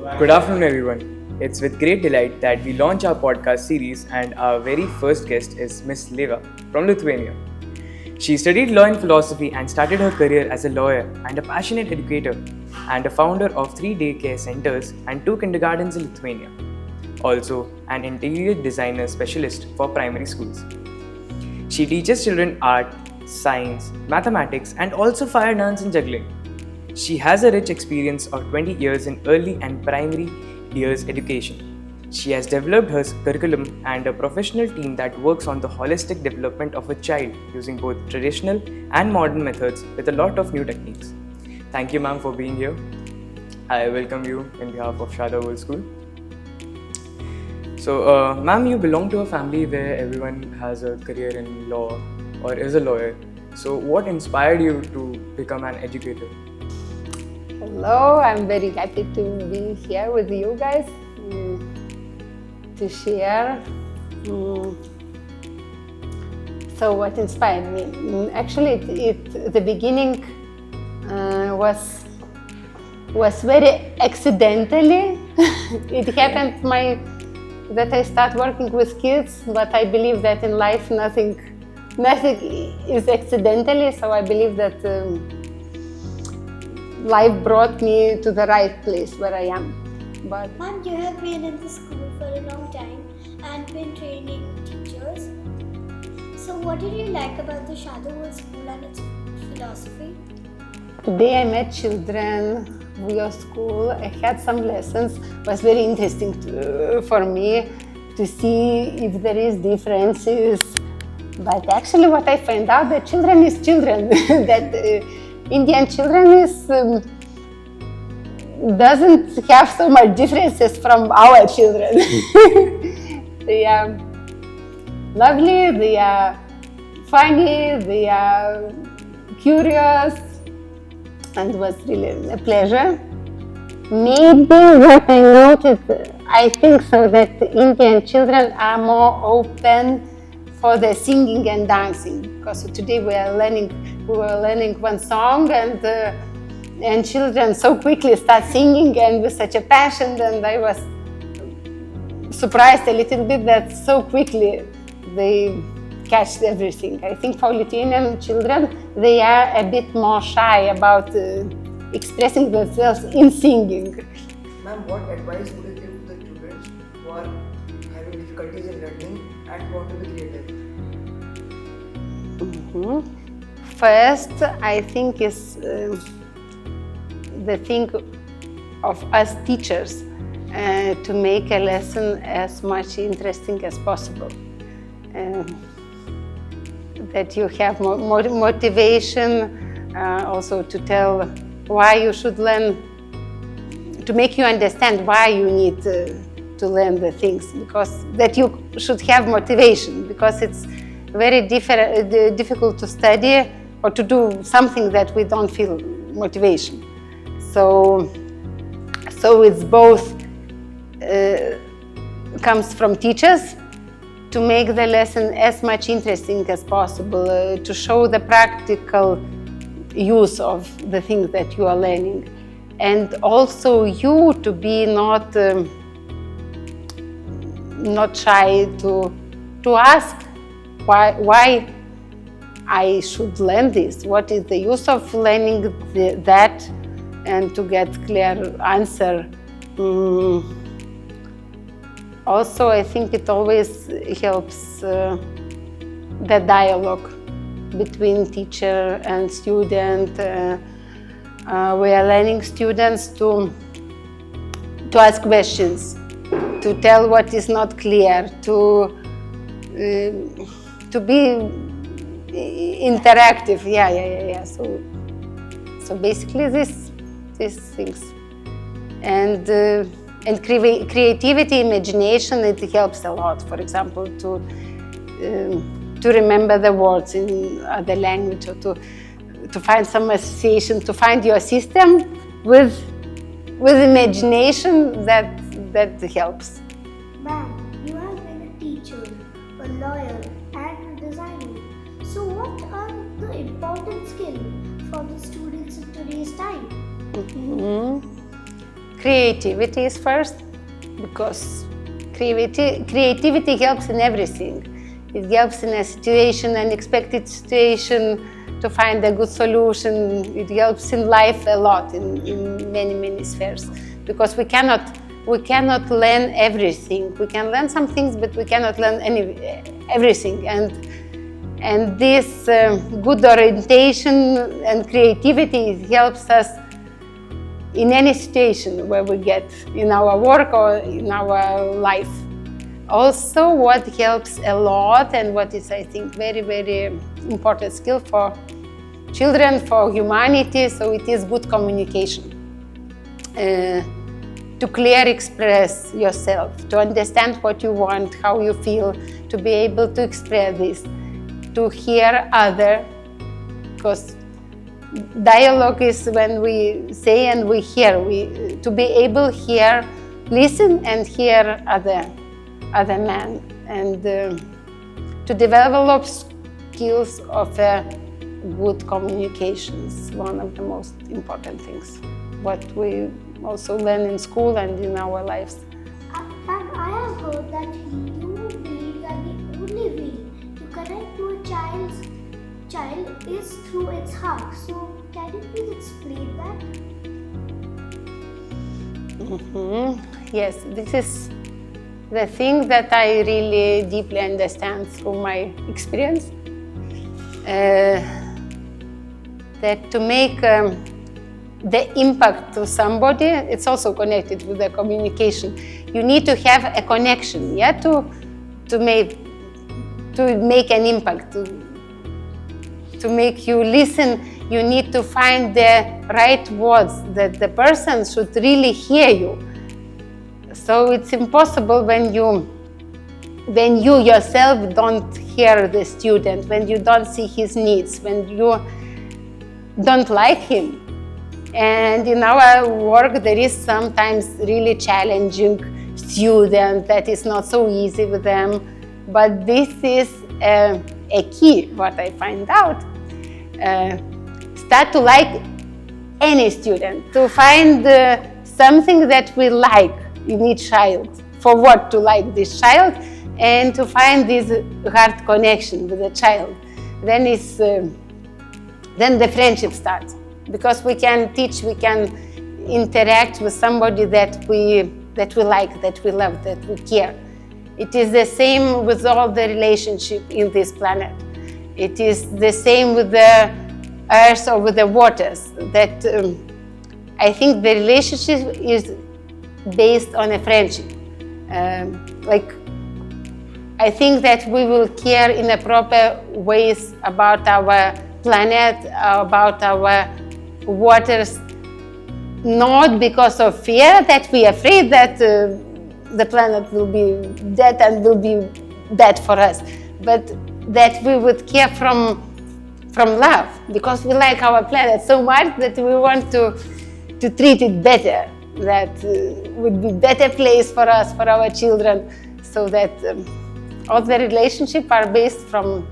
Good afternoon, everyone. It's with great delight that we launch our podcast series, and our very first guest is Miss Ieva from Lithuania. She studied law and philosophy and started her career as a lawyer and a passionate educator, and a founder of 3 daycare centers and 2 kindergartens in Lithuania. Also, an interior designer specialist for primary schools. She teaches children art, science, mathematics, and also fire dance and juggling. She has a rich experience of 20 years in early and primary years education. She has developed her curriculum and a professional team that works on the holistic development of a child using both traditional and modern methods with a lot of new techniques. Thank you, ma'am, for being here. I welcome you in behalf of Sharda World School. So, ma'am, you belong to a family where everyone has a career in law or is a lawyer. So, what inspired you to become an educator? Hello, I'm very happy to be here with you guys to share. So what inspired me? Actually, the beginning was very accidentally. It happened that I start working with kids, but I believe that in life nothing is accidentally. So I believe that life brought me to the right place where I am. But Ma'am, you have been in the school for a long time and been training teachers. So what did you like about the Sharda World School and its philosophy? today I met children in your school. I had some lessons. It was very interesting for me to see if there is differences. But actually what I find out that children is children. that Indian children doesn't have so much differences from our children. They are lovely, they are funny, they are curious, and it was really a pleasure. Maybe what I noticed, I think so that Indian children are more open for the singing and dancing, because today we were learning one song and children so quickly start singing and with such a passion, and I was surprised a little bit that so quickly they catch everything. I think for Lithuanian children they are a bit more shy about expressing themselves in singing. Ma'am, what advice would you give to the students who are having difficulties in learning and want to be creative? First, I think is the thing of us teachers to make a lesson as much interesting as possible. That you have motivation, also to tell why you should learn, to make you understand why you need to learn the things, because that you should have motivation, because it's very difficult to study or to do something that we don't feel motivation. So it's both comes from teachers to make the lesson as much interesting as possible, to show the practical use of the things that you are learning, and also you to be not shy to ask why I should learn this, what is the use of learning that, and to get clear answer. Also, I think it always helps the dialogue between teacher and student. We are learning students to ask questions, to tell what is not clear, to be interactive. Yeah. So basically these things. And creativity, imagination, it helps a lot. For example, to remember the words in other language, or to find some association, to find your system with imagination, that helps. Ma'am, you have been a teacher, a lawyer and a designer. So what are the important skills for the students in today's time? creativity is first, because creativity helps in everything. It helps in a situation, unexpected situation, to find a good solution. It helps in life a lot, in many spheres, because we cannot learn everything. We can learn some things, but we cannot learn everything. And this good orientation and creativity helps us in any situation where we get in our work or in our life. Also, what helps a lot, and what is, I think, very important skill for children, for humanity, so it is good communication. To clearly express yourself, to understand what you want, how you feel, to be able to express this, to hear other, because dialogue is when we say and we hear. To be able to hear, listen and hear other men, and to develop skills of good communication is one of the most important things, what we also learn in school and in our lives. And I have heard that you believe that the only way to connect to a child is through its hug. So can you please explain that? Yes, this is the thing that I really deeply understand through my experience. That to make the impact to somebody, it's also connected with the communication. You need to have a connection, yeah, to make an impact, to make you listen. You need to find the right words that the person should really hear you. So it's impossible when you yourself don't hear the student, when you don't see his needs, when you don't like him. And in our work, there is sometimes really challenging student that is not so easy with them. But this is a key, what I find out. Start to like any student, to find something that we like in each child, for what to like this child, and to find this heart connection with the child. Then the friendship starts, because we can teach, we can interact with somebody that we like, that we love, that we care. It is the same with all the relationship in this planet. It is the same with the earth or with the waters, that I think the relationship is based on a friendship. I think that we will care in a proper ways about our planet, about our waters, not because of fear, that we are afraid that the planet will be dead and will be dead for us, but that we would care from love, because we like our planet so much that we want to treat it better, that would be better place for us, for our children, so that all the relationships are based on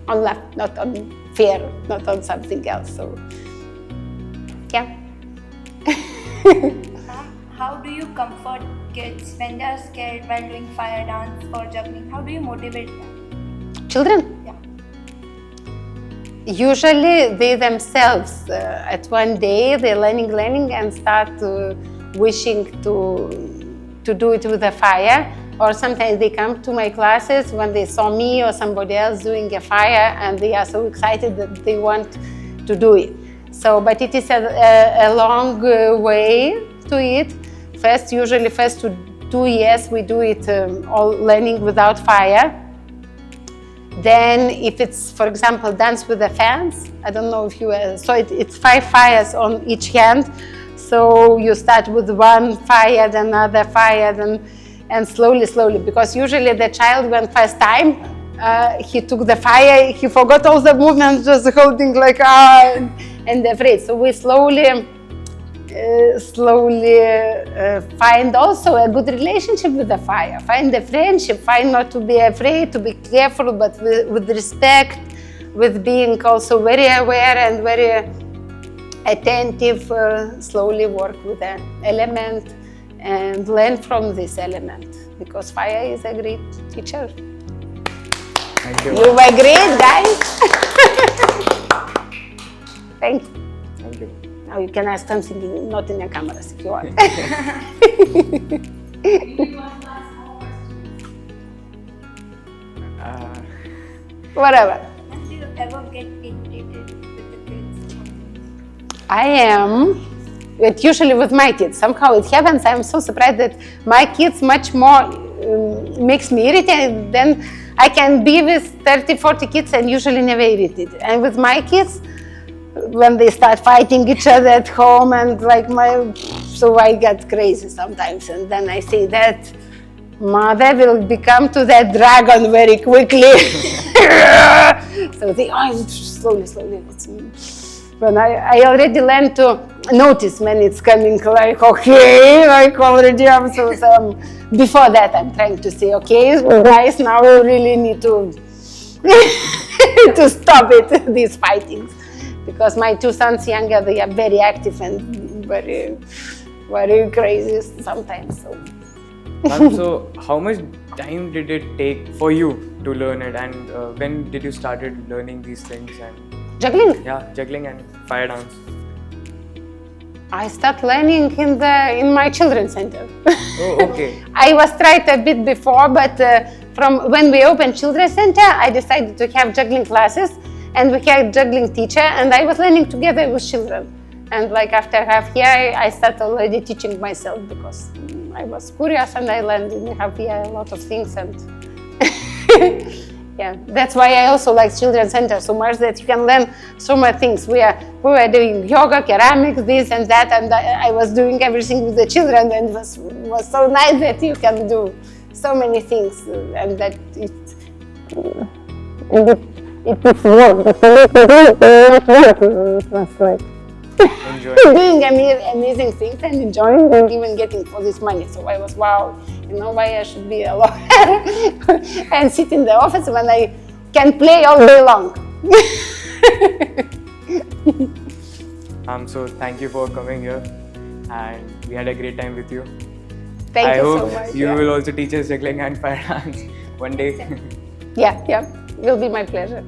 love, not on fear, not on something else. So, yeah. How do you comfort kids when they are scared while doing fire dance or juggling? How do you motivate them? Children? Yeah. Usually they themselves, at one day, they're learning and start wishing to do it with the fire. Or sometimes they come to my classes when they saw me or somebody else doing a fire, and they are so excited that they want to do it. So, but it is a long way to it. Usually first 2 years we do it all learning without fire. Then if it's, for example, dance with the fans, I don't know if you so it's 5 fires on each hand. So you start with one fire, then another fire, and slowly, because usually the child, when first time he took the fire, he forgot all the movements, just holding like and afraid. So we slowly find also a good relationship with the fire, find the friendship, find not to be afraid, to be careful, but with respect, with being also very aware and very attentive, slowly work with the element and learn from this element, because fire is a great teacher. Thank you. You were great, guys. Thank you. Thank you. Now you can ask something not in the cameras if you want. Whatever. And do you ever get irritated with the kids? I am, but usually with my kids. Somehow it happens. I'm so surprised that my kids much more makes me irritated than I can be with 30, 40 kids and usually never irritated. And with my kids, when they start fighting each other at home and like so I get crazy sometimes. And then I say that mother will become to that dragon very quickly. So they slowly. When I already learned to notice when it's coming, like, okay, like already I'm so before that I'm trying to say, okay, guys, now we really need to to stop it, these fightings. Because my two sons younger, they are very active and very, very crazy sometimes. So how much time did it take for you to learn it, and when did you started learning these things? And Juggling? yeah, juggling and fire dance. I started learning in my children's center. Oh, okay. I was tried a bit before, but from when we opened children's center, I decided to have juggling classes, and we had juggling teacher, and I was learning together with children. And like after half year, I started already teaching myself, because I was curious and I learned in half year a lot of things. And yeah, that's why I also like children's center so much, that you can learn so many things. We were doing yoga, ceramics, this and that, and I was doing everything with the children, and it was so nice that you can do so many things, and that it was like Enjoy. doing amazing things and enjoying and even getting for this money. So I was, wow, you know why I should be a lawyer and sit in the office when I can play all day long. So thank you for coming here, and we had a great time with you. Thank you so I hope much. you Yeah. will also teach us juggling and fire dance one day. Yeah, will be my pleasure.